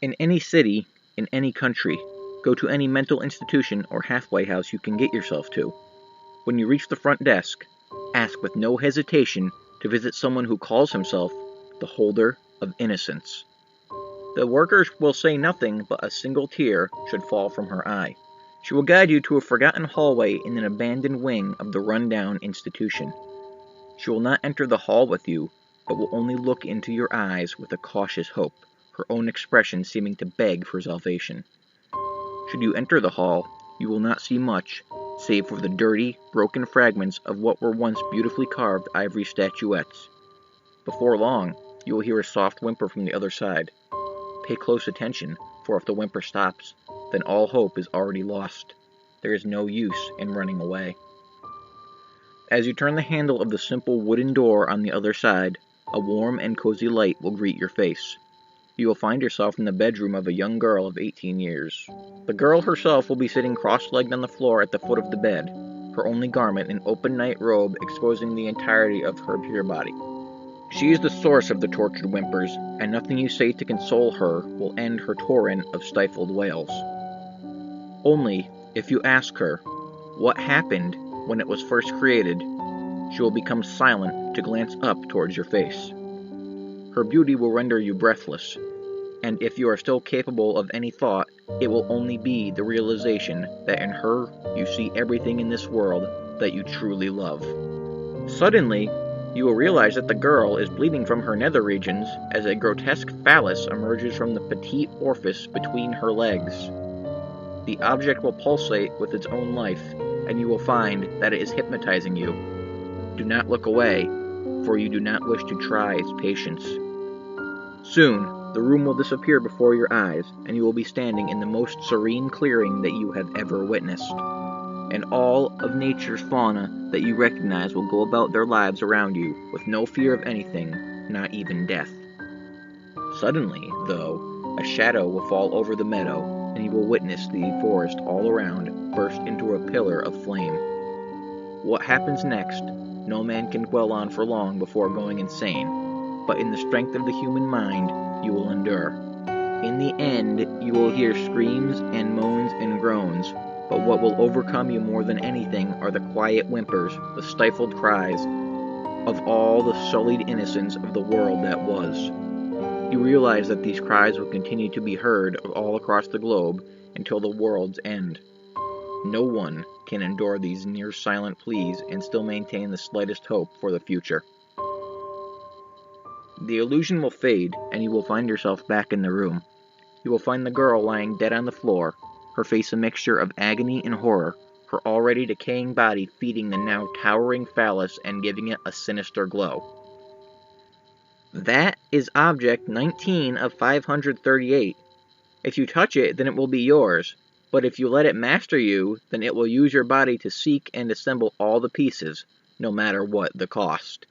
In any city, in any country, go to any mental institution or halfway house you can get yourself to. When you reach the front desk, ask with no hesitation to visit someone who calls himself the Holder of Innocence. The workers will say nothing, but a single tear should fall from her eye. She will guide you to a forgotten hallway in an abandoned wing of the run-down institution. She will not enter the hall with you, but will only look into your eyes with a cautious hope, her own expression seeming to beg for salvation. Should you enter the hall, you will not see much, save for the dirty, broken fragments of what were once beautifully carved ivory statuettes. Before long, you will hear a soft whimper from the other side. Pay close attention, for if the whimper stops, then all hope is already lost. There is no use in running away. As you turn the handle of the simple wooden door on the other side, a warm and cozy light will greet your face. You will find yourself in the bedroom of a young girl of 18 years. The girl herself will be sitting cross-legged on the floor at the foot of the bed, her only garment an open night robe exposing the entirety of her pure body. She is the source of the tortured whimpers, and nothing you say to console her will end her torrent of stifled wails. Only, if you ask her, what happened when it was first created, she will become silent to glance up towards your face. Her beauty will render you breathless, and if you are still capable of any thought, it will only be the realization that in her you see everything in this world that you truly love. Suddenly, you will realize that the girl is bleeding from her nether regions as a grotesque phallus emerges from the petite orifice between her legs. The object will pulsate with its own life, and you will find that it is hypnotizing you. Do not look away, for you do not wish to try its patience. Soon, the room will disappear before your eyes, and you will be standing in the most serene clearing that you have ever witnessed. And all of nature's fauna that you recognize will go about their lives around you with no fear of anything, not even death. Suddenly, though, a shadow will fall over the meadow, and you will witness the forest all around burst into a pillar of flame. What happens next, no man can dwell on for long before going insane, but in the strength of the human mind, you will endure. In the end, you will hear screams and moans and groans, but what will overcome you more than anything are the quiet whimpers, the stifled cries of all the sullied innocence of the world that was. You realize that these cries will continue to be heard all across the globe until the world's end. No one can endure these near-silent pleas and still maintain the slightest hope for the future. The illusion will fade, and you will find yourself back in the room. You will find the girl lying dead on the floor, her face a mixture of agony and horror, her already decaying body feeding the now towering phallus and giving it a sinister glow. That is object 19 of 538. If you touch it, then it will be yours, but if you let it master you, then it will use your body to seek and assemble all the pieces, no matter what the cost.